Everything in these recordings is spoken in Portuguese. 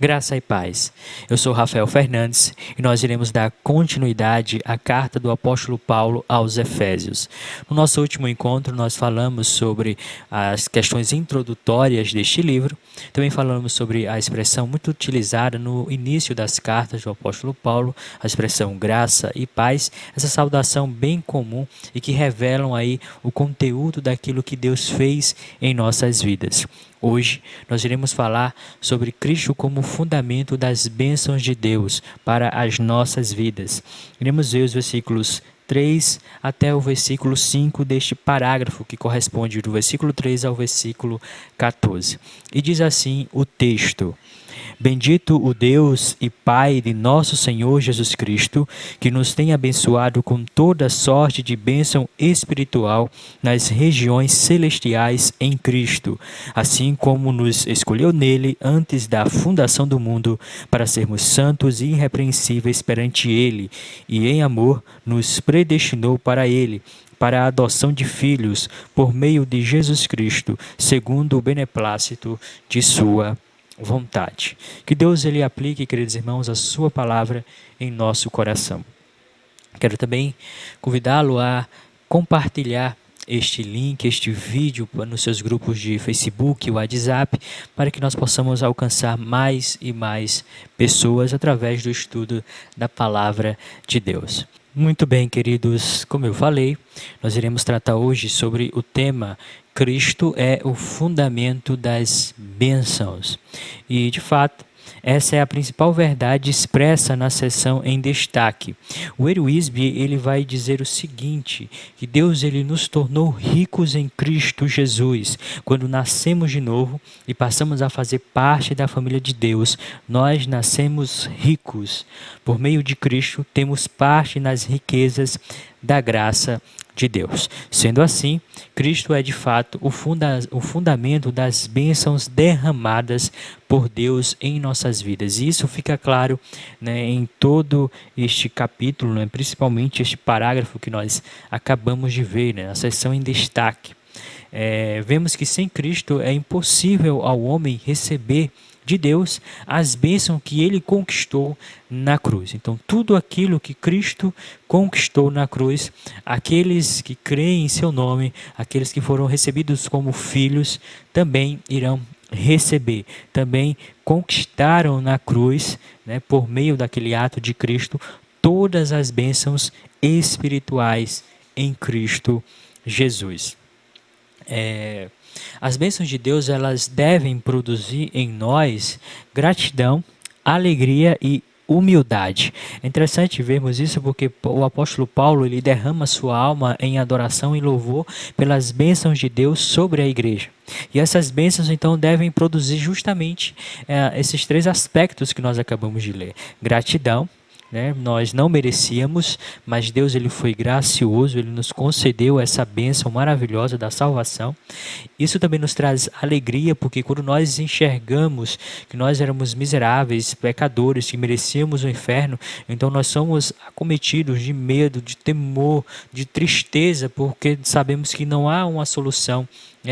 Graça e paz. Eu sou Rafael Fernandes e nós iremos dar continuidade à carta do apóstolo Paulo aos Efésios. No nosso último encontro, nós falamos sobre as questões introdutórias deste livro. Também falamos sobre a expressão muito utilizada no início das cartas do apóstolo Paulo, a expressão graça e paz, essa saudação bem comum e que revelam aí o conteúdo daquilo que Deus fez em nossas vidas. Hoje nós iremos falar sobre Cristo como fundamento das bênçãos de Deus para as nossas vidas. Iremos ver os versículos 3 até o versículo 5 deste parágrafo que corresponde do versículo 3 ao versículo 14. E diz assim o texto: Bendito o Deus e Pai de nosso Senhor Jesus Cristo, que nos tem abençoado com toda sorte de bênção espiritual nas regiões celestiais em Cristo, assim como nos escolheu nele antes da fundação do mundo, para sermos santos e irrepreensíveis perante ele, e em amor nos predestinou para ele, para a adoção de filhos, por meio de Jesus Cristo, segundo o beneplácito de sua vontade. Que Deus ele aplique, queridos irmãos, a sua palavra em nosso coração. Quero também convidá-lo a compartilhar este link, este vídeo nos seus grupos de Facebook e WhatsApp, para que nós possamos alcançar mais e mais pessoas através do estudo da palavra de Deus. Muito bem, queridos, como eu falei, nós iremos tratar hoje sobre o tema Cristo é o fundamento das bênçãos. E, de fato, essa é a principal verdade expressa na seção em destaque. O Will Wisby, ele vai dizer o seguinte, que Deus ele nos tornou ricos em Cristo Jesus. Quando nascemos de novo e passamos a fazer parte da família de Deus, nós nascemos ricos. Por meio de Cristo, temos parte nas riquezas da graça de Deus. Sendo assim, Cristo é de fato o fundamento das bênçãos derramadas por Deus em nossas vidas. E isso fica claro, né, em todo este capítulo, né, principalmente este parágrafo que nós acabamos de ver, né, na seção em destaque. Vemos que sem Cristo é impossível ao homem receber de Deus as bênçãos que ele conquistou na cruz. Então, tudo aquilo que Cristo conquistou na cruz, aqueles que creem em seu nome, aqueles que foram recebidos como filhos, também irão receber. Também conquistaram na cruz, né, por meio daquele ato de Cristo, todas as bênçãos espirituais em Cristo Jesus. As bênçãos de Deus, elas devem produzir em nós gratidão, alegria e humildade. É interessante vermos isso porque o apóstolo Paulo ele derrama sua alma em adoração e louvor pelas bênçãos de Deus sobre a igreja. E essas bênçãos então devem produzir justamente esses três aspectos que nós acabamos de ler: gratidão, né? Nós não merecíamos, mas Deus ele foi gracioso, ele nos concedeu essa bênção maravilhosa da salvação. Isso também nos traz alegria, porque quando nós enxergamos que nós éramos miseráveis, pecadores, que merecíamos o inferno, então nós somos acometidos de medo, de temor, de tristeza, porque sabemos que não há uma solução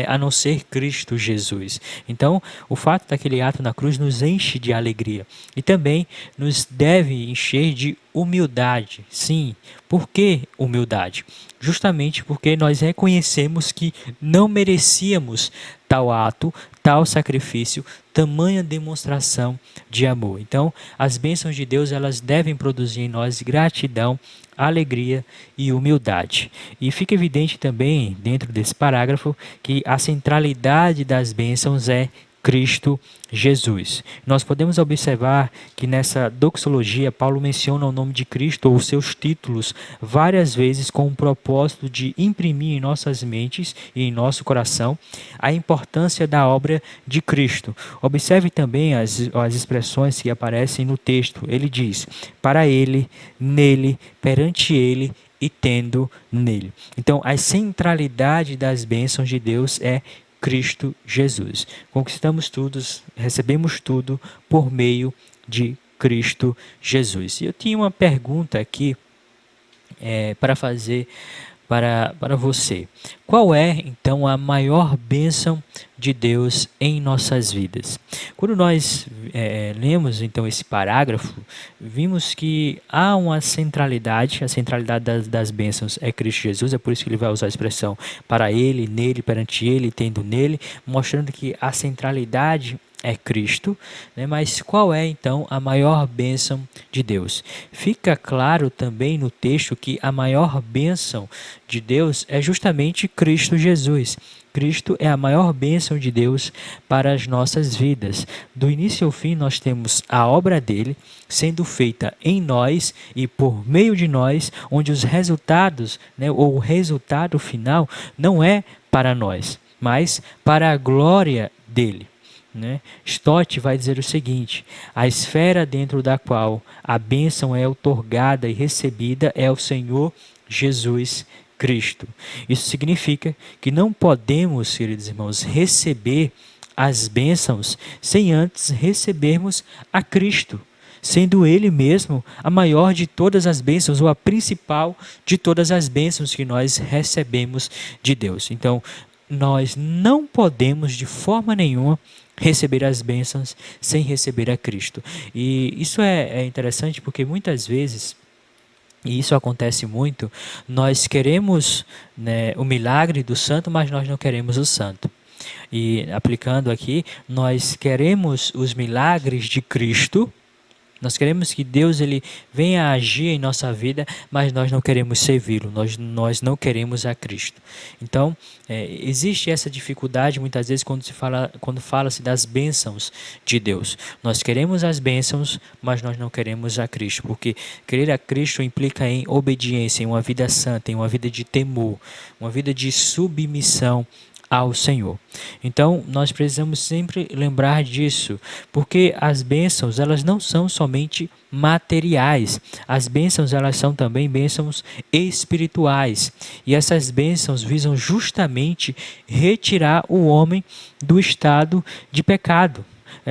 a não ser Cristo Jesus. Então, o fato daquele ato na cruz nos enche de alegria e também nos deve encher de humildade. Sim, por que humildade? Justamente porque nós reconhecemos que não merecíamos tal ato, tal sacrifício, tamanha demonstração de amor. Então, as bênçãos de Deus, elas devem produzir em nós gratidão, alegria e humildade. E fica evidente também, dentro desse parágrafo, que a centralidade das bênçãos é Cristo Jesus. Nós podemos observar que nessa doxologia Paulo menciona o nome de Cristo ou seus títulos várias vezes com o propósito de imprimir em nossas mentes e em nosso coração a importância da obra de Cristo. Observe também as expressões que aparecem no texto. Ele diz: para ele, nele, perante ele e tendo nele. Então, a centralidade das bênçãos de Deus é Cristo Jesus. Conquistamos tudo, recebemos tudo por meio de Cristo Jesus. E eu tinha uma pergunta aqui para fazer para você. Qual é, então, a maior bênção de Deus em nossas vidas? Quando nós lemos, então, esse parágrafo, vimos que há uma centralidade, a centralidade das bênçãos é Cristo Jesus, é por isso que ele vai usar a expressão para ele, nele, perante ele, tendo nele, mostrando que a centralidade é Cristo, né? Mas qual é então a maior bênção de Deus? Fica claro também no texto que a maior bênção de Deus é justamente Cristo Jesus. Cristo é a maior bênção de Deus para as nossas vidas. Do início ao fim, nós temos a obra dele sendo feita em nós e por meio de nós, onde os resultados, né, ou o resultado final, não é para nós, mas para a glória dele. Stott vai dizer o seguinte: a esfera dentro da qual a bênção é outorgada e recebida é o Senhor Jesus Cristo. Isso significa que não podemos, queridos irmãos, receber as bênçãos sem antes recebermos a Cristo, sendo Ele mesmo a maior de todas as bênçãos, ou a principal de todas as bênçãos que nós recebemos de Deus. Então, nós não podemos de forma nenhuma receber as bênçãos sem receber a Cristo. E isso é interessante porque muitas vezes, e isso acontece muito, nós queremos, né, o milagre do santo, mas nós não queremos o santo. E aplicando aqui, nós queremos os milagres de Cristo. Nós queremos que Deus ele venha agir em nossa vida, mas nós não queremos servi-lo, nós não queremos a Cristo. Então, existe essa dificuldade muitas vezes quando fala-se das bênçãos de Deus. Nós queremos as bênçãos, mas nós não queremos a Cristo, porque querer a Cristo implica em obediência, em uma vida santa, em uma vida de temor, uma vida de submissão ao Senhor. Então, nós precisamos sempre lembrar disso, porque as bênçãos, elas não são somente materiais. As bênçãos, elas são também bênçãos espirituais. E essas bênçãos visam justamente retirar o homem do estado de pecado.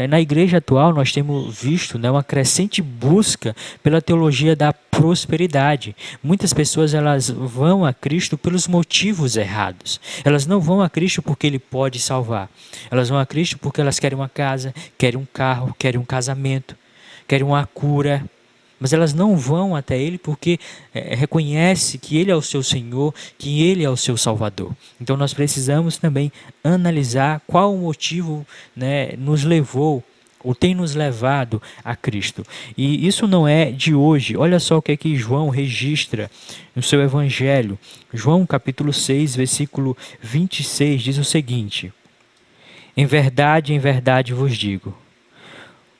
Na igreja atual nós temos visto, né, uma crescente busca pela teologia da prosperidade. Muitas pessoas elas vão a Cristo pelos motivos errados. Elas não vão a Cristo porque Ele pode salvar. Elas vão a Cristo porque elas querem uma casa, querem um carro, querem um casamento, querem uma cura. Mas elas não vão até Ele porque reconhece que Ele é o seu Senhor, que Ele é o seu Salvador. Então nós precisamos também analisar qual o motivo, né, nos levou ou tem nos levado a Cristo. E isso não é de hoje. Olha só o que é que João registra no seu Evangelho. João capítulo 6, versículo 26 diz o seguinte: em verdade vos digo,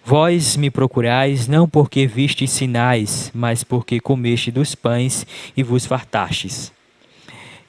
vós me procurais não porque vistes sinais, mas porque comeste dos pães e vos fartastes.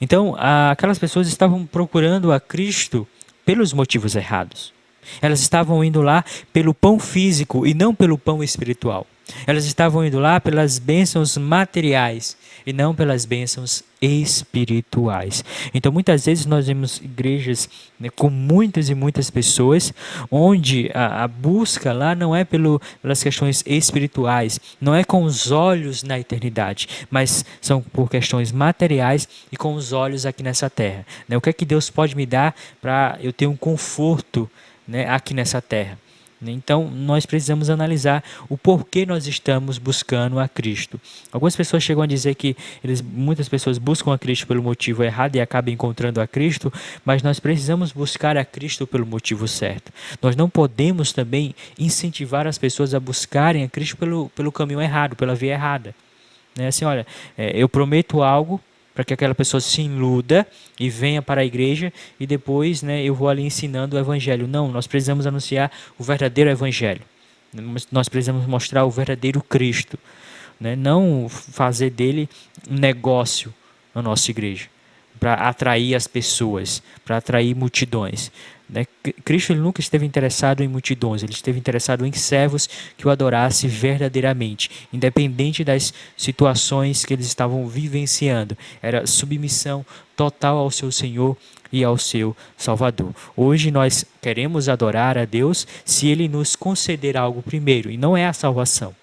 Então, aquelas pessoas estavam procurando a Cristo pelos motivos errados. Elas estavam indo lá pelo pão físico e não pelo pão espiritual. Elas estavam indo lá pelas bênçãos materiais e não pelas bênçãos espirituais. Então, muitas vezes nós vemos igrejas, né, com muitas e muitas pessoas, onde a busca lá não é pelas questões espirituais, não é com os olhos na eternidade, mas são por questões materiais e com os olhos aqui nessa terra. Né? O que é que Deus pode me dar para eu ter um conforto, né, aqui nessa terra? Então, nós precisamos analisar o porquê nós estamos buscando a Cristo. Algumas pessoas chegam a dizer que muitas pessoas buscam a Cristo pelo motivo errado e acabam encontrando a Cristo, mas nós precisamos buscar a Cristo pelo motivo certo. Nós não podemos também incentivar as pessoas a buscarem a Cristo pelo caminho errado, pela via errada. Assim, olha, eu prometo algo para que aquela pessoa se iluda e venha para a igreja e depois, né, eu vou ali ensinando o evangelho. Não, nós precisamos anunciar o verdadeiro evangelho. Nós precisamos mostrar o verdadeiro Cristo, né? Não fazer dele um negócio na nossa igreja, para atrair as pessoas, para atrair multidões. Cristo ele nunca esteve interessado em multidões, ele esteve interessado em servos que o adorassem verdadeiramente, independente das situações que eles estavam vivenciando. Era submissão total ao seu Senhor e ao seu Salvador. Hoje nós queremos adorar a Deus se Ele nos conceder algo primeiro, e não é a salvação.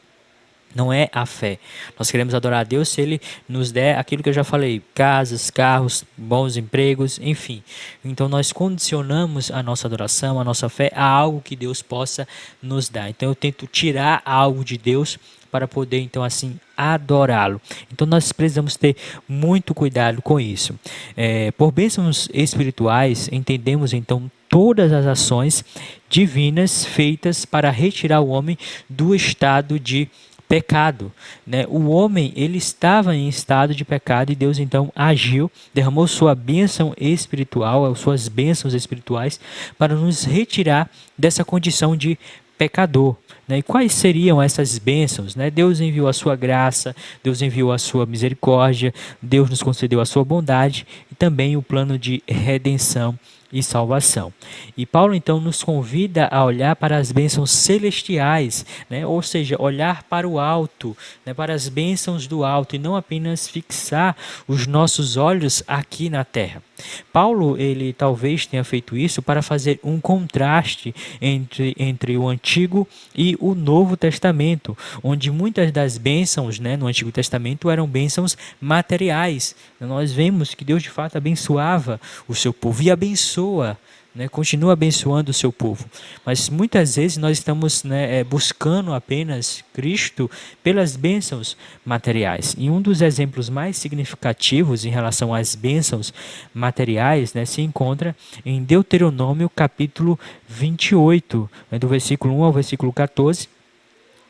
Não é a fé. Nós queremos adorar a Deus se Ele nos der aquilo que eu já falei: casas, carros, bons empregos, enfim. Então nós condicionamos a nossa adoração, a nossa fé a algo que Deus possa nos dar. Então eu tento tirar algo de Deus para poder então assim adorá-lo. Então nós precisamos ter muito cuidado com isso. Por bênçãos espirituais, entendemos então todas as ações divinas feitas para retirar o homem do estado de pecado, né? O homem, ele estava em estado de pecado e Deus então agiu, derramou sua bênção espiritual, suas bênçãos espirituais para nos retirar dessa condição de pecador, né? E quais seriam essas bênçãos, né? Deus enviou a sua graça, Deus enviou a sua misericórdia, Deus nos concedeu a sua bondade e também o plano de redenção e salvação. E Paulo então nos convida a olhar para as bênçãos celestiais, né? Ou seja, olhar para o alto, né? Para as bênçãos do alto e não apenas fixar os nossos olhos aqui na terra. Paulo, ele talvez tenha feito isso para fazer um contraste entre o Antigo e o Novo Testamento, onde muitas das bênçãos, né, no Antigo Testamento eram bênçãos materiais. Nós vemos que Deus de fato abençoava o seu povo e abençoa, né, continua abençoando o seu povo, mas muitas vezes nós estamos, né, buscando apenas Cristo pelas bênçãos materiais. E um dos exemplos mais significativos em relação às bênçãos materiais, né, se encontra em Deuteronômio capítulo 28, né, do versículo 1 ao versículo 14.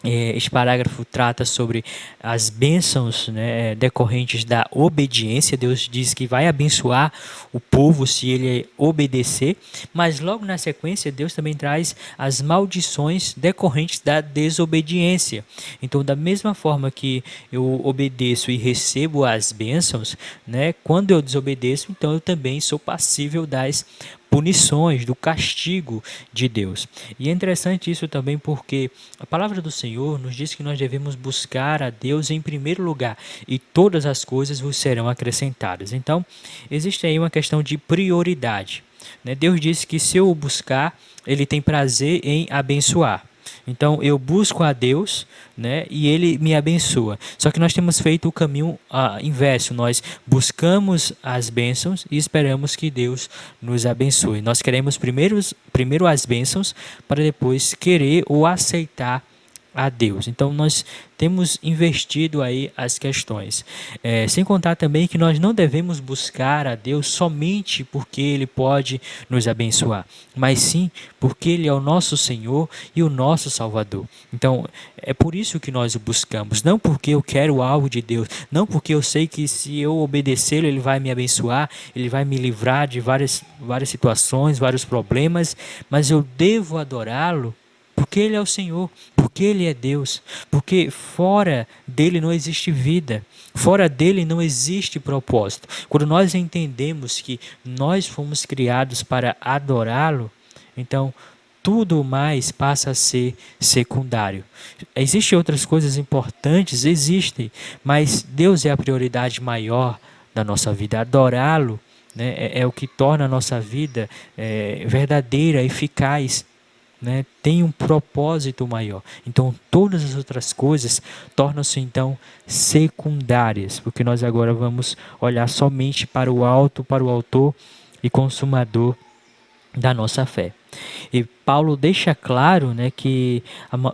Este parágrafo trata sobre as bênçãos, né, decorrentes da obediência. Deus diz que vai abençoar o povo se ele obedecer, mas logo na sequência Deus também traz as maldições decorrentes da desobediência. Então, da mesma forma que eu obedeço e recebo as bênçãos, né, quando eu desobedeço, então eu também sou passível das punições, do castigo de Deus. E é interessante isso também porque a palavra do Senhor nos diz que nós devemos buscar a Deus em primeiro lugar e todas as coisas vos serão acrescentadas. Então, existe aí uma questão de prioridade, né? Deus disse que se eu o buscar, Ele tem prazer em abençoar. Então eu busco a Deus, né, e Ele me abençoa. Só que nós temos feito o caminho inverso. Nós buscamos as bênçãos e esperamos que Deus nos abençoe. Nós queremos primeiro as bênçãos para depois querer ou aceitar a Deus. Então nós temos investido aí as questões. Sem contar também que nós não devemos buscar a Deus somente porque Ele pode nos abençoar, mas sim porque Ele é o nosso Senhor e o nosso Salvador. Então é por isso que nós o buscamos, não porque eu quero algo de Deus, não porque eu sei que se eu obedecê-lo Ele vai me abençoar, Ele vai me livrar de várias situações, vários problemas, mas eu devo adorá-lo porque Ele é o Senhor, porque Ele é Deus, porque fora dele não existe vida, fora dele não existe propósito. Quando nós entendemos que nós fomos criados para adorá-lo, então tudo mais passa a ser secundário. Existem outras coisas importantes? Existem, mas Deus é a prioridade maior da nossa vida. Adorá-lo, né, é o que torna a nossa vida verdadeira, eficaz, né, tem um propósito maior. Então todas as outras coisas tornam-se então secundárias, porque nós agora vamos olhar somente para o alto, para o autor e consumador da nossa fé. E Paulo deixa claro, né, que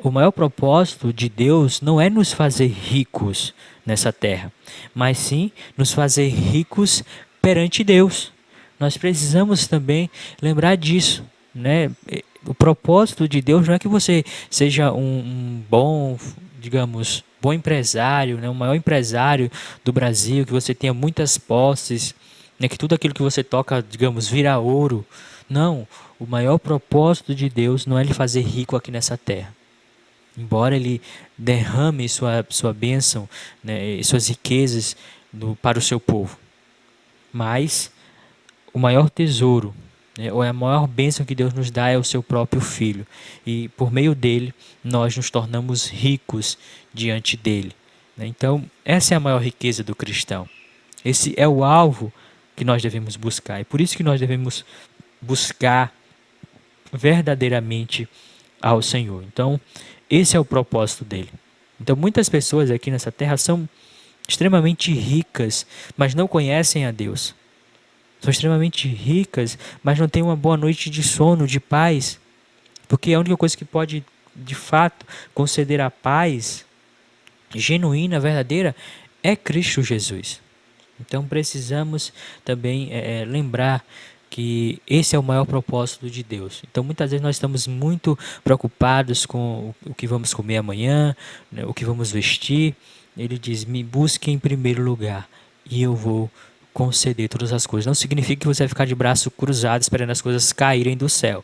o maior propósito de Deus não é nos fazer ricos nessa terra, mas sim nos fazer ricos perante Deus. Nós precisamos também lembrar disso, né? O propósito de Deus não é que você seja um bom, digamos, bom empresário, né? O maior empresário do Brasil, que você tenha muitas posses, né? Que tudo aquilo que você toca, digamos, vira ouro. Não, o maior propósito de Deus não é lhe fazer rico aqui nessa terra. Embora Ele derrame sua bênção, né, suas riquezas para o seu povo. Mas o maior tesouro, né, ou a maior bênção que Deus nos dá é o seu próprio Filho. E por meio dele, nós nos tornamos ricos diante dele, né? Então, essa é a maior riqueza do cristão. Esse é o alvo que nós devemos buscar. E por isso que nós devemos buscar verdadeiramente ao Senhor. Então, esse é o propósito dele. Então, muitas pessoas aqui nessa terra são extremamente ricas, mas não conhecem a Deus. São extremamente ricas, mas não têm uma boa noite de sono, de paz. Porque a única coisa que pode, de fato, conceder a paz genuína, verdadeira, é Cristo Jesus. Então precisamos também lembrar que esse é o maior propósito de Deus. Então muitas vezes nós estamos muito preocupados com o que vamos comer amanhã, né, o que vamos vestir. Ele diz: me busque em primeiro lugar e eu vou conceder todas as coisas. Não significa que você vai ficar de braço cruzado esperando as coisas caírem do céu,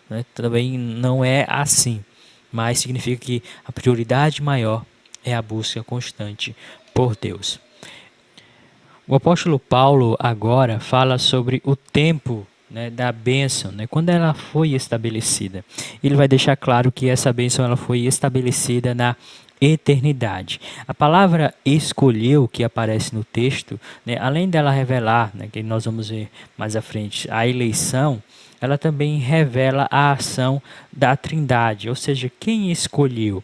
né? Também não é assim, mas significa que a prioridade maior é a busca constante por Deus. O apóstolo Paulo agora fala sobre o tempo, né, da bênção, né, quando ela foi estabelecida. Ele vai deixar claro que essa bênção ela foi estabelecida na eternidade. A palavra escolheu, que aparece no texto, né, além dela revelar, né, que nós vamos ver mais à frente, a eleição, ela também revela a ação da Trindade, ou seja, quem escolheu.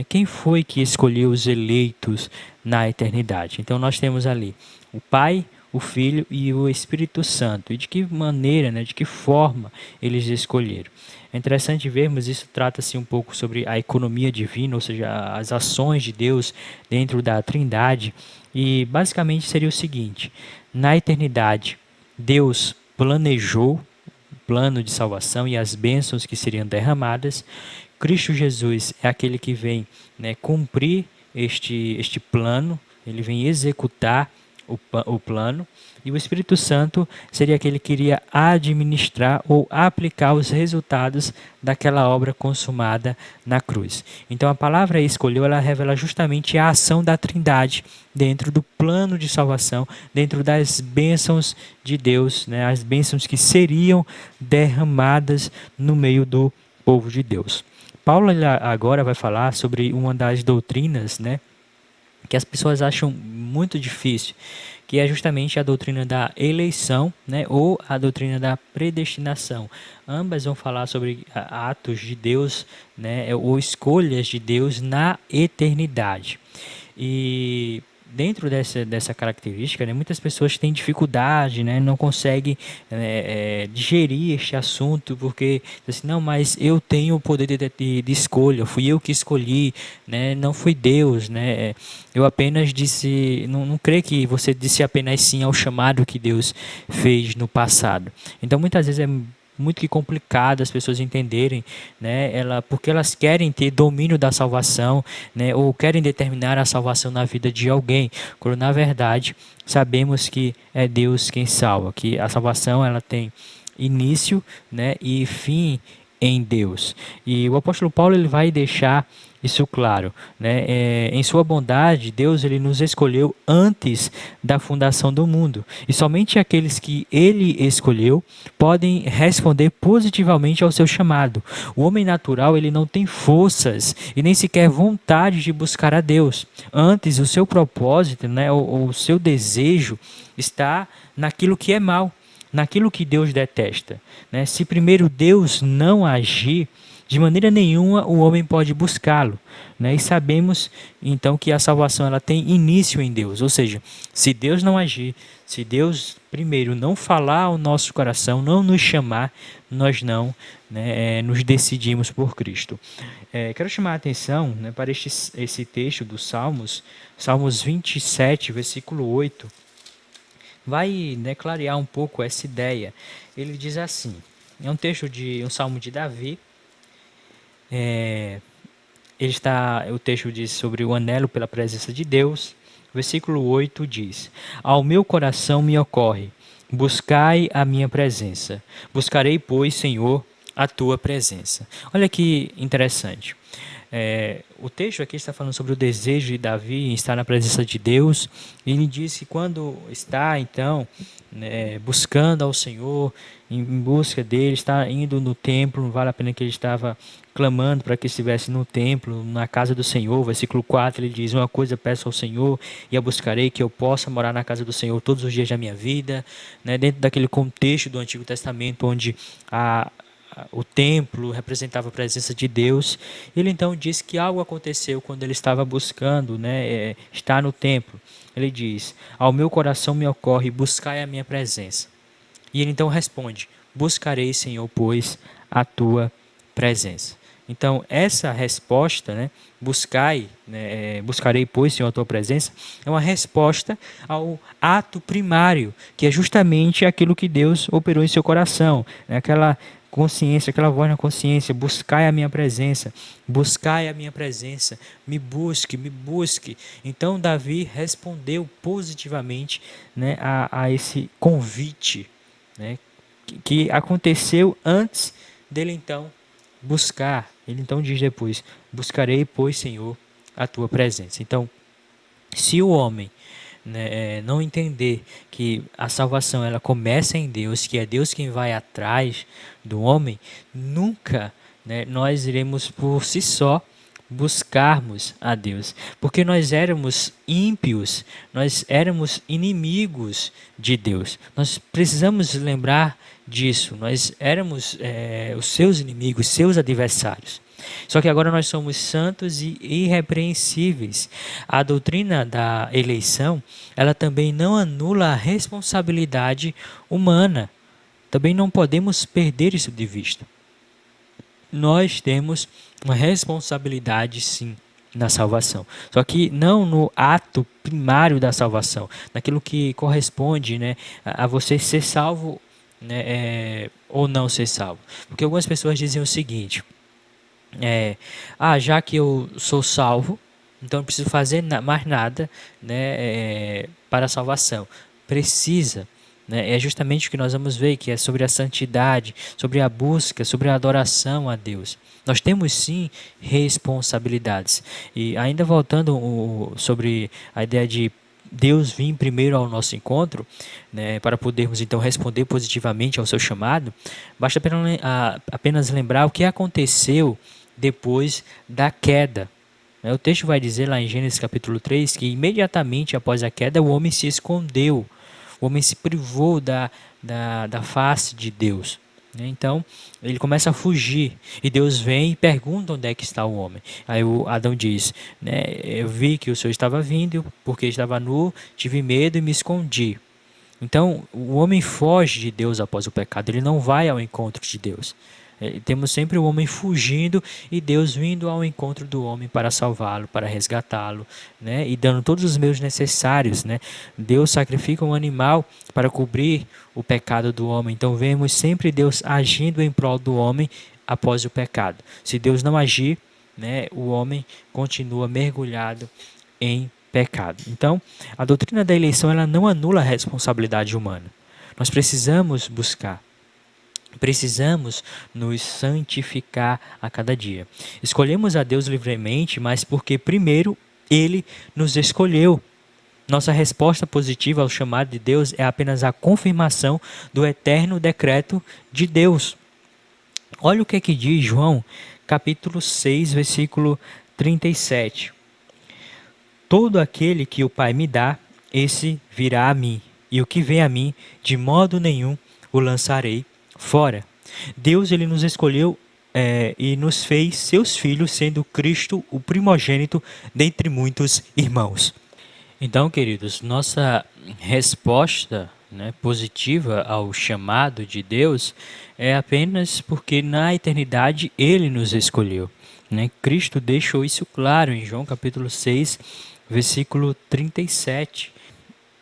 Quem foi que escolheu os eleitos na eternidade? Então nós temos ali o Pai, o Filho e o Espírito Santo. E de que maneira, de que forma eles escolheram? É interessante vermos, isso trata-se um pouco sobre a economia divina, ou seja, as ações de Deus dentro da Trindade. E basicamente seria o seguinte: na eternidade, Deus planejou o plano de salvação e as bênçãos que seriam derramadas. Cristo Jesus é aquele que vem, cumprir este plano, ele vem executar o plano, e o Espírito Santo seria aquele que iria administrar ou aplicar os resultados daquela obra consumada na cruz. Então a palavra escolheu, ela revela justamente a ação da Trindade dentro do plano de salvação, dentro das bênçãos de Deus, as bênçãos que seriam derramadas no meio do povo de Deus. Paulo agora vai falar sobre uma das doutrinas, que as pessoas acham muito difícil, que é justamente a doutrina da eleição, ou a doutrina da predestinação. Ambas vão falar sobre atos de Deus, ou escolhas de Deus na eternidade. E dentro dessa característica, muitas pessoas têm dificuldade, não conseguem digerir este assunto, porque assim, não, mas eu tenho o poder de escolha, fui eu que escolhi, não foi Deus, eu apenas disse, não creio que você disse apenas sim ao chamado que Deus fez no passado. Então muitas vezes é muito complicado as pessoas entenderem, porque elas querem ter domínio da salvação, ou querem determinar a salvação na vida de alguém, quando na verdade sabemos que é Deus quem salva, que a salvação ela tem início, e fim em Deus. E o apóstolo Paulo ele vai deixar isso claro, em sua bondade, Deus ele nos escolheu antes da fundação do mundo. E somente aqueles que ele escolheu podem responder positivamente ao seu chamado. O homem natural ele não tem forças e nem sequer vontade de buscar a Deus. Antes, o seu propósito, o seu desejo está naquilo que é mal, naquilo que Deus detesta. Se primeiro Deus não agir, de maneira nenhuma o homem pode buscá-lo. E sabemos então que a salvação ela tem início em Deus. Ou seja, se Deus não agir, se Deus primeiro não falar ao nosso coração, não nos chamar, nós não nos decidimos por Cristo. Quero chamar a atenção para esse texto dos Salmos, Salmos 27, versículo 8. Vai clarear um pouco essa ideia. Ele diz assim, é um texto de um salmo de Davi. O texto diz sobre o anelo pela presença de Deus. Versículo 8 diz: ao meu coração me ocorre, buscai a minha presença. Buscarei, pois, Senhor, a tua presença. Olha que interessante. O texto aqui está falando sobre o desejo de Davi em estar na presença de Deus. E ele diz que quando está, então, buscando ao Senhor, em busca dele, está indo no templo, não vale a pena que ele estava clamando para que estivesse no templo, na casa do Senhor. Versículo 4, ele diz: uma coisa peço ao Senhor e a buscarei, que eu possa morar na casa do Senhor todos os dias da minha vida. Dentro daquele contexto do Antigo Testamento, onde o templo representava a presença de Deus. Ele então diz que algo aconteceu quando ele estava buscando, né, estar no templo. Ele diz: ao meu coração me ocorre, buscai a minha presença. E ele então responde: buscarei, Senhor, pois a tua presença. Então, essa resposta, né, buscarei, pois, Senhor, a tua presença, é uma resposta ao ato primário, que é justamente aquilo que Deus operou em seu coração, né, aquela consciência, aquela voz na consciência: buscai a minha presença, me busque, me busque. Então, Davi respondeu positivamente, né, a esse convite, né, que aconteceu antes dele então buscar. Ele então diz depois: buscarei, pois, Senhor, a tua presença. Então, se o homem, né, não entender que a salvação ela começa em Deus, que é Deus quem vai atrás do homem, nunca, né, nós iremos por si só buscarmos a Deus, porque nós éramos ímpios, nós éramos inimigos de Deus. Nós precisamos lembrar disso. Nós éramos os seus inimigos, seus adversários. Só que agora nós somos santos e irrepreensíveis. A doutrina da eleição, ela também não anula a responsabilidade humana. Também não podemos perder isso de vista. Nós temos uma responsabilidade, sim, na salvação. Só que não no ato primário da salvação, naquilo que corresponde, né, a você ser salvo, né, ou não ser salvo. Porque algumas pessoas dizem o seguinte: já que eu sou salvo, então não preciso fazer mais nada, né, para a salvação. Precisa. Né? É justamente o que nós vamos ver, que é sobre a santidade, sobre a busca, sobre a adoração a Deus. Nós temos sim responsabilidades. E ainda voltando sobre a ideia de Deus vir primeiro ao nosso encontro, né, para podermos então responder positivamente ao seu chamado, basta apenas lembrar o que aconteceu depois da queda. O texto vai dizer lá em Gênesis capítulo 3 que imediatamente após a queda o homem se escondeu. O homem se privou da face de Deus. Então, ele começa a fugir. E Deus vem e pergunta onde é que está o homem. Aí o Adão diz, né, eu vi que o Senhor estava vindo, porque estava nu, tive medo e me escondi. Então, o homem foge de Deus após o pecado. Ele não vai ao encontro de Deus. Temos sempre o homem fugindo e Deus vindo ao encontro do homem para salvá-lo, para resgatá-lo, né? E dando todos os meios necessários, né? Deus sacrifica um animal para cobrir o pecado do homem. Então vemos sempre Deus agindo em prol do homem após o pecado. Se Deus não agir, né, o homem continua mergulhado em pecado. Então, a doutrina da eleição ela não anula a responsabilidade humana. Nós precisamos buscar. Precisamos nos santificar a cada dia. Escolhemos a Deus livremente, mas porque primeiro Ele nos escolheu. Nossa resposta positiva ao chamado de Deus é apenas a confirmação do eterno decreto de Deus. Olha o que é que diz João, capítulo 6, versículo 37. Todo aquele que o Pai me dá, esse virá a mim, e o que vem a mim, de modo nenhum o lançarei fora. Deus ele nos escolheu e nos fez seus filhos, sendo Cristo o primogênito dentre muitos irmãos. Então, queridos, nossa resposta, né, positiva ao chamado de Deus é apenas porque na eternidade Ele nos escolheu. Né? Cristo deixou isso claro em João capítulo 6, versículo 37.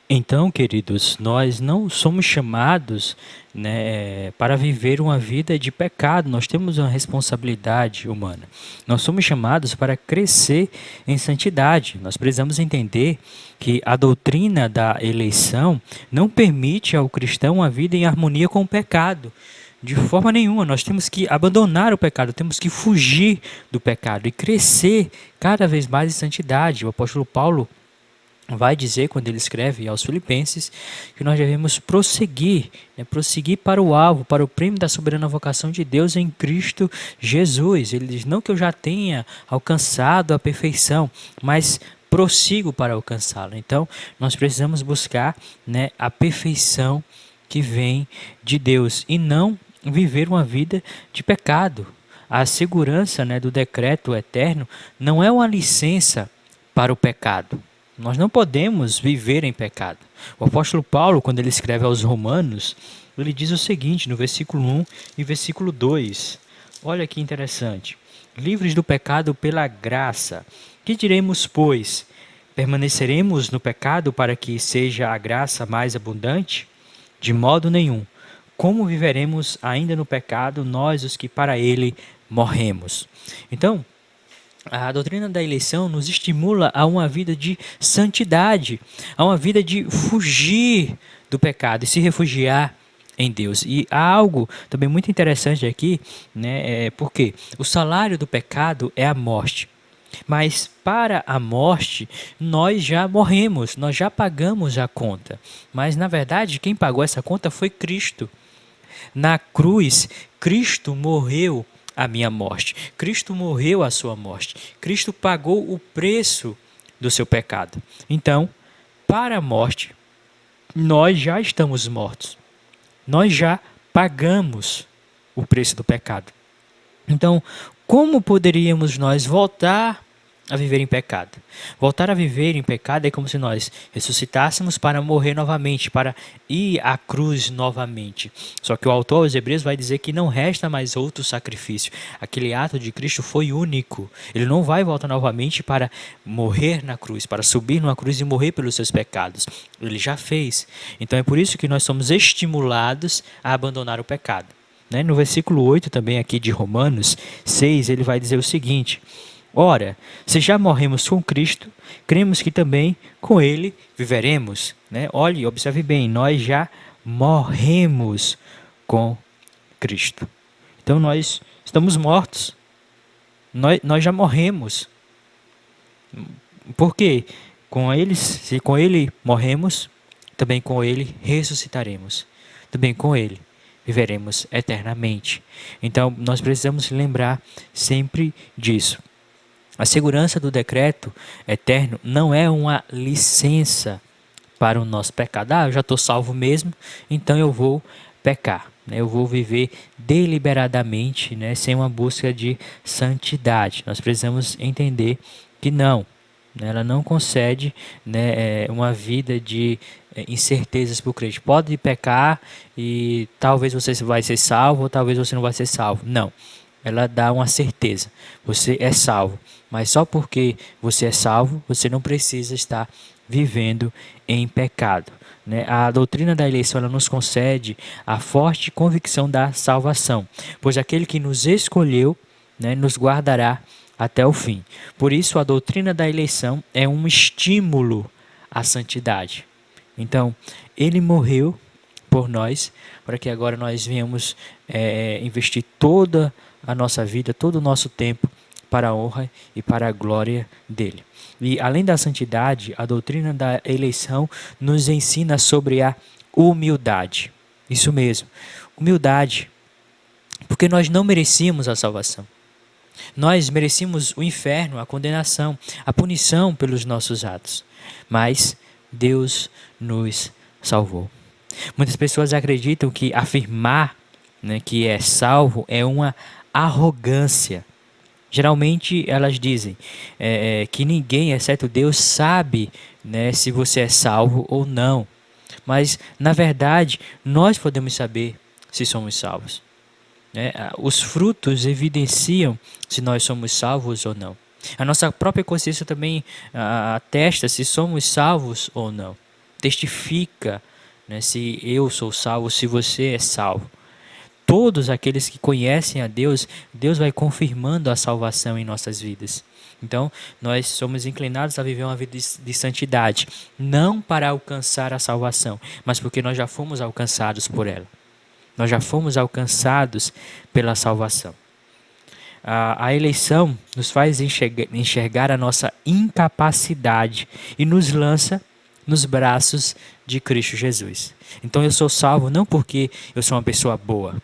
Então, queridos, nós não somos chamados, né, para viver uma vida de pecado. Nós temos uma responsabilidade humana. Nós somos chamados para crescer em santidade. Nós precisamos entender que a doutrina da eleição não permite ao cristão uma vida em harmonia com o pecado. De forma nenhuma, nós temos que abandonar o pecado, temos que fugir do pecado e crescer cada vez mais em santidade. O apóstolo Paulo vai dizer, quando ele escreve aos Filipenses, que nós devemos prosseguir, prosseguir para o alvo, para o prêmio da soberana vocação de Deus em Cristo Jesus. Ele diz, não que eu já tenha alcançado a perfeição, mas prossigo para alcançá-la. Então, nós precisamos buscar, né, a perfeição que vem de Deus e não viver uma vida de pecado. A segurança, né, do decreto eterno não é uma licença para o pecado. Nós não podemos viver em pecado. O apóstolo Paulo, quando ele escreve aos Romanos, ele diz o seguinte, no versículo 1 e versículo 2. Olha que interessante. Livres do pecado pela graça. Que diremos, pois? Permaneceremos no pecado para que seja a graça mais abundante? De modo nenhum. Como viveremos ainda no pecado, nós os que para ele morremos? Então, a doutrina da eleição nos estimula a uma vida de santidade, a uma vida de fugir do pecado e se refugiar em Deus. E há algo também muito interessante aqui, né? Porque o salário do pecado é a morte. Mas para a morte, nós já morremos, nós já pagamos a conta. Mas na verdade, quem pagou essa conta foi Cristo. Na cruz, Cristo morreu a minha morte. Cristo morreu a sua morte. Cristo pagou o preço do seu pecado. Então, para a morte, nós já estamos mortos. Nós já pagamos o preço do pecado. Então, como poderíamos nós voltar a viver em pecado? Voltar a viver em pecado é como se nós ressuscitássemos para morrer novamente, para ir à cruz novamente. Só que o autor aos Hebreus vai dizer que não resta mais outro sacrifício. Aquele ato de Cristo foi único. Ele não vai voltar novamente para morrer na cruz, para subir numa cruz e morrer pelos seus pecados. Ele já fez. Então é por isso que nós somos estimulados a abandonar o pecado. No versículo 8 também aqui de Romanos 6, ele vai dizer o seguinte: ora, se já morremos com Cristo, cremos que também com Ele viveremos. Olhe, observe bem, nós já morremos com Cristo. Então nós estamos mortos. Nós já morremos. Por quê? Se com Ele morremos, também com Ele ressuscitaremos. Também com Ele viveremos eternamente. Então, nós precisamos lembrar sempre disso. A segurança do decreto eterno não é uma licença para o nosso pecado. Eu já estou salvo mesmo, então eu vou pecar. Eu vou viver deliberadamente, sem uma busca de santidade. Nós precisamos entender que não. Ela não concede uma vida de incertezas para o crente. Pode pecar e talvez você vai ser salvo ou talvez você não vai ser salvo. Não. Ela dá uma certeza. Você é salvo. Mas só porque você é salvo, você não precisa estar vivendo em pecado. A doutrina da eleição ela nos concede a forte convicção da salvação. Pois aquele que nos escolheu nos guardará até o fim. Por isso, a doutrina da eleição é um estímulo à santidade. Então, ele morreu por nós, para que agora nós venhamos investir toda a nossa vida, todo o nosso tempo para a honra e para a glória dele. E além da santidade, a doutrina da eleição nos ensina sobre a humildade. Isso mesmo, humildade, porque nós não merecíamos a salvação. Nós merecíamos o inferno, a condenação, a punição pelos nossos atos. Mas Deus nos salvou. Muitas pessoas acreditam que afirmar que é salvo é uma arrogância. Geralmente elas dizem que ninguém, exceto Deus, sabe se você é salvo ou não. Mas, na verdade, nós podemos saber se somos salvos. Os frutos evidenciam se nós somos salvos ou não. A nossa própria consciência também atesta se somos salvos ou não. Testifica se eu sou salvo, se você é salvo. Todos aqueles que conhecem a Deus, Deus vai confirmando a salvação em nossas vidas. Então, nós somos inclinados a viver uma vida de santidade, não para alcançar a salvação, mas porque nós já fomos alcançados por ela. Nós já fomos alcançados pela salvação. A eleição nos faz enxergar a nossa incapacidade e nos lança nos braços de Cristo Jesus. Então eu sou salvo não porque eu sou uma pessoa boa,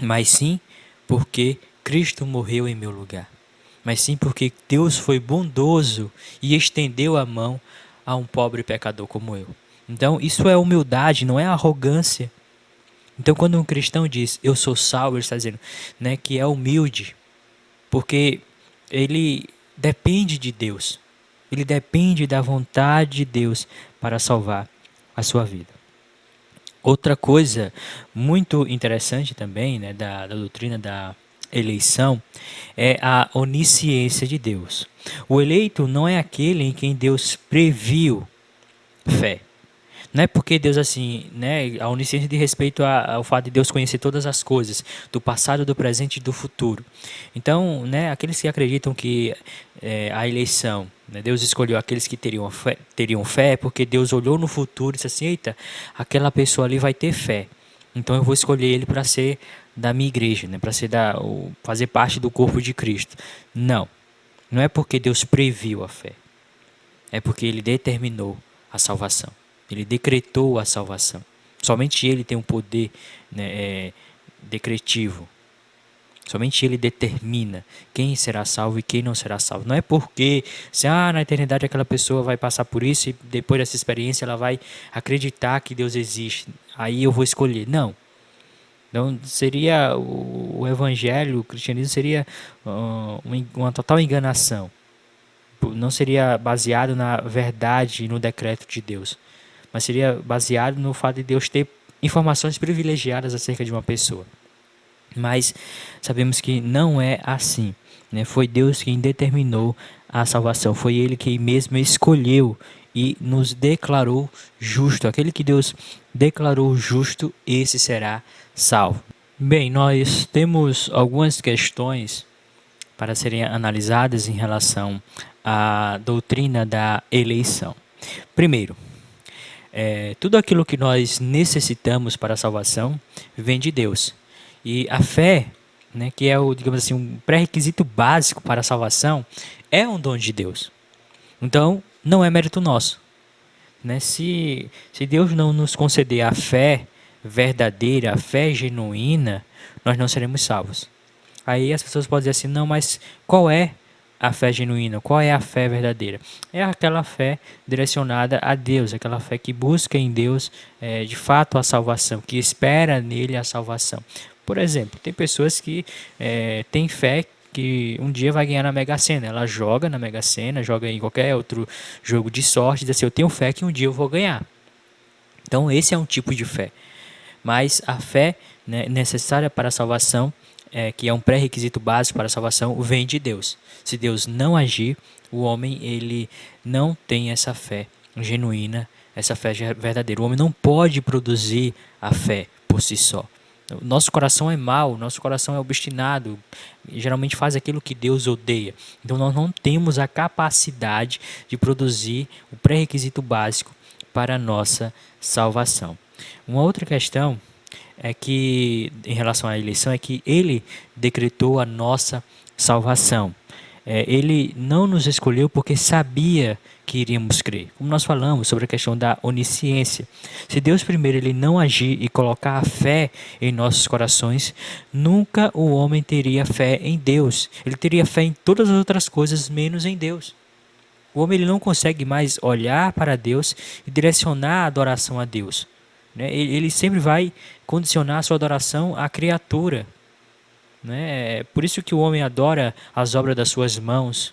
mas sim porque Cristo morreu em meu lugar. Mas sim porque Deus foi bondoso e estendeu a mão a um pobre pecador como eu. Então isso é humildade, não é arrogância. Então, quando um cristão diz, eu sou salvo, ele está dizendo, né, que é humilde, porque ele depende de Deus. Ele depende da vontade de Deus para salvar a sua vida. Outra coisa muito interessante também, né, da doutrina da eleição é a onisciência de Deus. O eleito não é aquele em quem Deus previu fé. Não é porque Deus, assim, né, a onisciência diz respeito ao fato de Deus conhecer todas as coisas, do passado, do presente e do futuro. Então, né, aqueles que acreditam que a eleição, né, Deus escolheu aqueles que teriam fé, porque Deus olhou no futuro e disse assim, eita, aquela pessoa ali vai ter fé. Então eu vou escolher ele para ser da minha igreja, né, para ser fazer parte do corpo de Cristo. Não, não é porque Deus previu a fé, é porque ele determinou a salvação. Ele decretou a salvação. Somente ele tem um poder, né, decretivo. Somente ele determina quem será salvo e quem não será salvo. Não é porque se na eternidade aquela pessoa vai passar por isso e depois dessa experiência ela vai acreditar que Deus existe. Aí eu vou escolher. Não. Então seria o evangelho, o cristianismo seria uma total enganação. Não seria baseado na verdade e no decreto de Deus, mas seria baseado no fato de Deus ter informações privilegiadas acerca de uma pessoa. Mas sabemos que não é assim, né? Foi Deus quem determinou a salvação, foi Ele quem mesmo escolheu e nos declarou justo. Aquele que Deus declarou justo, esse será salvo. Bem, nós temos algumas questões para serem analisadas em relação à doutrina da eleição. Primeiro, tudo aquilo que nós necessitamos para a salvação vem de Deus. E a fé, né, que é o, digamos assim, um pré-requisito básico para a salvação, é um dom de Deus. Então, não é mérito nosso. Né? Se Deus não nos conceder a fé verdadeira, a fé genuína, nós não seremos salvos. Aí as pessoas podem dizer assim, não, mas qual é a fé genuína? Qual é a fé verdadeira? É aquela fé direcionada a Deus, aquela fé que busca em Deus de fato a salvação, que espera nele a salvação. Por exemplo, tem pessoas que têm fé que um dia vai ganhar na Mega Sena. Ela joga na Mega Sena, joga em qualquer outro jogo de sorte, diz assim, eu tenho fé que um dia eu vou ganhar. Então esse é um tipo de fé. Mas a fé, né, necessária para a salvação, que é um pré-requisito básico para a salvação, vem de Deus. Se Deus não agir, o homem ele não tem essa fé genuína, essa fé verdadeira. O homem não pode produzir a fé por si só. Nosso coração é mau, nosso coração é obstinado, geralmente faz aquilo que Deus odeia. Então nós não temos a capacidade de produzir o pré-requisito básico para a nossa salvação. Uma outra questão é que, em relação à eleição, é que ele decretou a nossa salvação. Ele não nos escolheu porque sabia que iríamos crer. Como nós falamos sobre a questão da onisciência. Se Deus primeiro ele não agir e colocar a fé em nossos corações, nunca o homem teria fé em Deus. Ele teria fé em todas as outras coisas, menos em Deus. O homem ele não consegue mais olhar para Deus e direcionar a adoração a Deus. Ele sempre vai condicionar a sua adoração à criatura. Por isso que o homem adora as obras das suas mãos,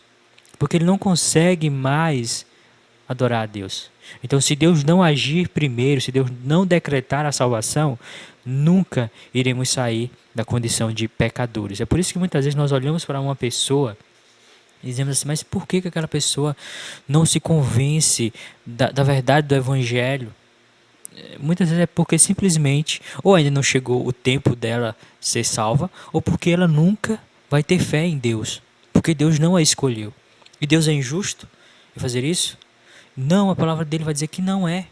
porque ele não consegue mais adorar a Deus. Então, se Deus não agir primeiro, se Deus não decretar a salvação, nunca iremos sair da condição de pecadores. É por isso que muitas vezes nós olhamos para uma pessoa e dizemos assim, mas por que aquela pessoa não se convence da verdade do Evangelho? Muitas vezes é porque simplesmente ou ainda não chegou o tempo dela ser salva, ou porque ela nunca vai ter fé em Deus, porque Deus não a escolheu. E Deus é injusto em fazer isso? Não, a palavra dele vai dizer que não é.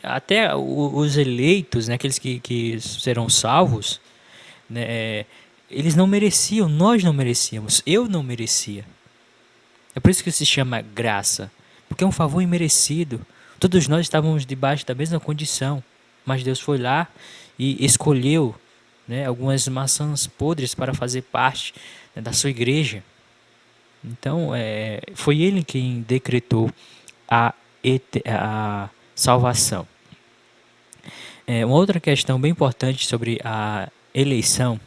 Até os eleitos, né, aqueles que serão salvos, né, eles não mereciam, nós não merecíamos, eu não merecia. É por isso que se chama graça, porque é um favor imerecido. Todos nós estávamos debaixo da mesma condição, mas Deus foi lá e escolheu, né, algumas maçãs podres para fazer parte, né, da sua igreja. Então, foi Ele quem decretou a salvação. Uma outra questão bem importante sobre a eleição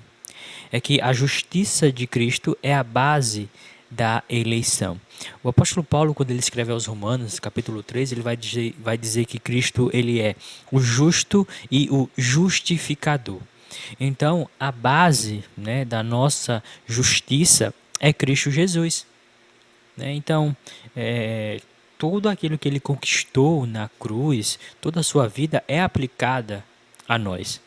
é que a justiça de Cristo é a base da eleição. O apóstolo Paulo, quando ele escreve aos Romanos, capítulo 13, ele vai dizer que Cristo ele é o justo e o justificador. Então, a base, né, da nossa justiça é Cristo Jesus. Né? Então, tudo aquilo que ele conquistou na cruz, toda a sua vida é aplicada a nós.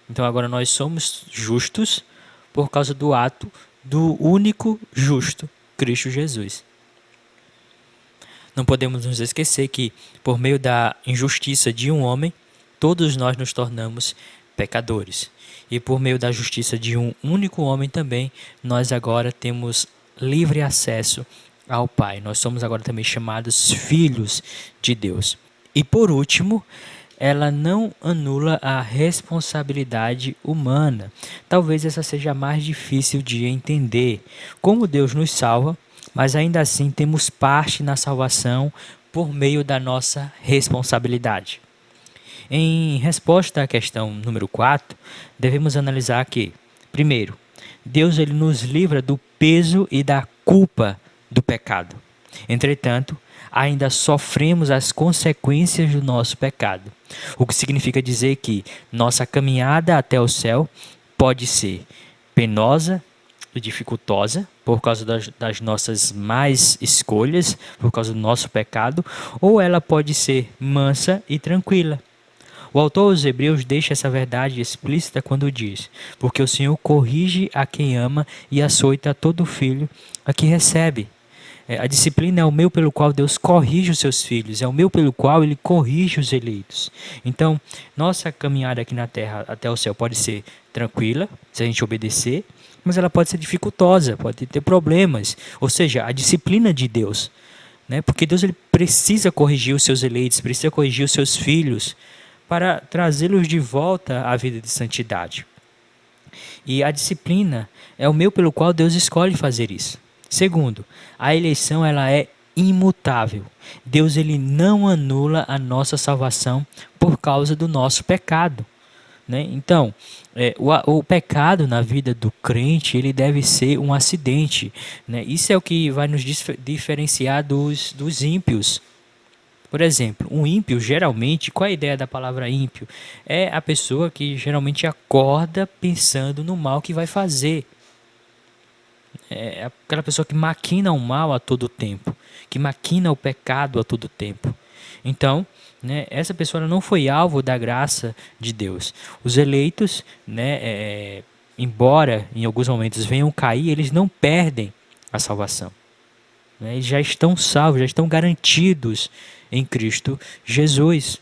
Então agora nós somos justos por causa do ato do único justo, Cristo Jesus. Não podemos nos esquecer que, por meio da injustiça de um homem, todos nós nos tornamos pecadores. E por meio da justiça de um único homem também, nós agora temos livre acesso ao Pai. Nós somos agora também chamados filhos de Deus. E por último, ela não anula a responsabilidade humana. Talvez essa seja a mais difícil de entender. Como Deus nos salva, mas ainda assim temos parte na salvação por meio da nossa responsabilidade. Em resposta à questão número 4, devemos analisar que, primeiro, Deus ele nos livra do peso e da culpa do pecado. Entretanto, ainda sofremos as consequências do nosso pecado, o que significa dizer que nossa caminhada até o céu pode ser penosa e dificultosa por causa das nossas más escolhas, por causa do nosso pecado, ou ela pode ser mansa e tranquila. O autor aos Hebreus deixa essa verdade explícita quando diz: porque o Senhor corrige a quem ama e açoita todo filho a que recebe. A disciplina é o meio pelo qual Deus corrige os seus filhos, é o meio pelo qual Ele corrige os eleitos. Então, nossa caminhada aqui na terra até o céu pode ser tranquila, se a gente obedecer, mas ela pode ser dificultosa, pode ter problemas. Ou seja, a disciplina de Deus. Né? Porque Deus ele precisa corrigir os seus eleitos, precisa corrigir os seus filhos, para trazê-los de volta à vida de santidade. E a disciplina é o meio pelo qual Deus escolhe fazer isso. Segundo, a eleição ela é imutável. Deus ele não anula a nossa salvação por causa do nosso pecado. Né? Então, o pecado na vida do crente ele deve ser um acidente. Né? Isso é o que vai nos diferenciar dos ímpios. Por exemplo, um ímpio, geralmente, qual é a ideia da palavra ímpio? É a pessoa que geralmente acorda pensando no mal que vai fazer. É aquela pessoa que maquina o mal a todo tempo, que maquina o pecado a todo tempo. Então, né, essa pessoa não foi alvo da graça de Deus. Os eleitos, né, embora em alguns momentos venham cair, eles não perdem a salvação. Né, eles já estão salvos, já estão garantidos em Cristo Jesus.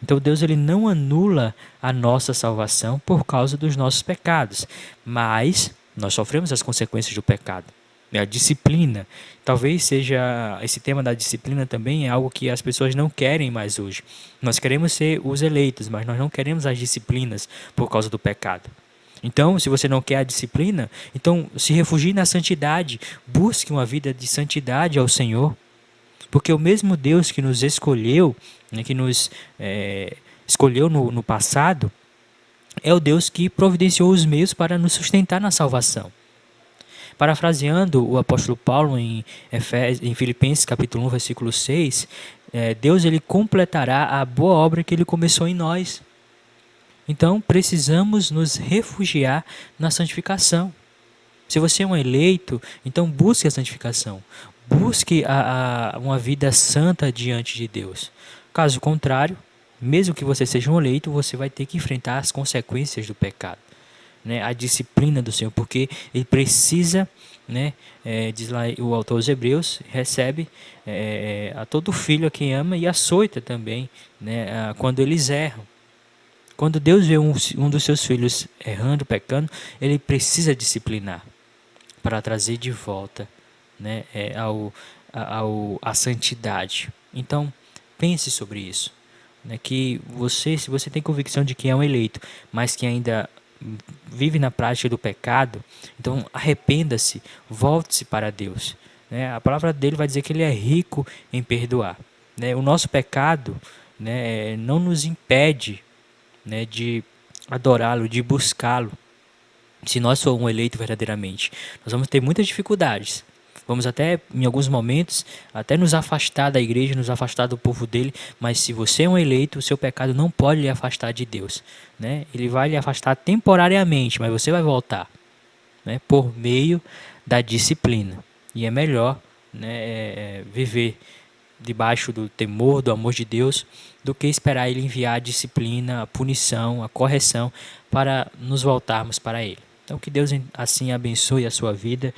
Então Deus ele não anula a nossa salvação por causa dos nossos pecados, mas nós sofremos as consequências do pecado. A disciplina, talvez seja esse tema da disciplina também é algo que as pessoas não querem mais hoje. Nós queremos ser os eleitos, mas nós não queremos as disciplinas por causa do pecado. Então, se você não quer a disciplina, então se refugie na santidade, busque uma vida de santidade ao Senhor. Porque o mesmo Deus que nos escolheu, né, que nos escolheu no passado, é o Deus que providenciou os meios para nos sustentar na salvação. Parafraseando o apóstolo Paulo em Filipenses capítulo 1, versículo 6, Deus ele completará a boa obra que ele começou em nós. Então precisamos nos refugiar na santificação. Se você é um eleito, então busque a santificação. Busque uma vida santa diante de Deus. Caso contrário, mesmo que você seja um eleito, você vai ter que enfrentar as consequências do pecado. Né? A disciplina do Senhor, porque Ele precisa, né, diz lá o autor aos Hebreus, recebe a todo filho a quem ama e açoita também, né, quando eles erram. Quando Deus vê um dos seus filhos errando, pecando, Ele precisa disciplinar para trazer de volta, né, a santidade. Então, pense sobre isso. Né, que se você tem convicção de que é um eleito, mas que ainda vive na prática do pecado, então arrependa-se, volte-se para Deus. Né, a palavra dele vai dizer que ele é rico em perdoar. Né, o nosso pecado, né, não nos impede né, de adorá-lo, de buscá-lo. Se nós formos um eleito verdadeiramente, nós vamos ter muitas dificuldades. Vamos até, em alguns momentos, até nos afastar da igreja, nos afastar do povo dele, mas se você é um eleito, o seu pecado não pode lhe afastar de Deus, né? Ele vai lhe afastar temporariamente, mas você vai voltar, né? Por meio da disciplina. E é melhor, né, viver debaixo do temor, do amor de Deus, do que esperar Ele enviar a disciplina, a punição, a correção para nos voltarmos para Ele. Então, que Deus assim abençoe a sua vida.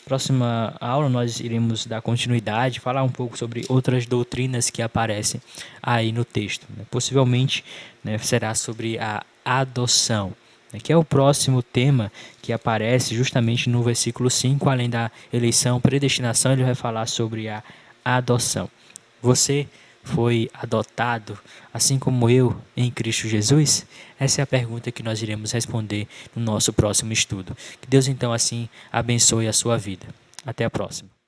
Próxima aula nós iremos dar continuidade, falar um pouco sobre outras doutrinas que aparecem aí no texto. Possivelmente, né, será sobre a adoção, que é o próximo tema que aparece justamente no versículo 5, além da eleição, predestinação, ele vai falar sobre a adoção. Você foi adotado, assim como eu, em Cristo Jesus? Essa é a pergunta que nós iremos responder no nosso próximo estudo. Que Deus então assim abençoe a sua vida. Até a próxima.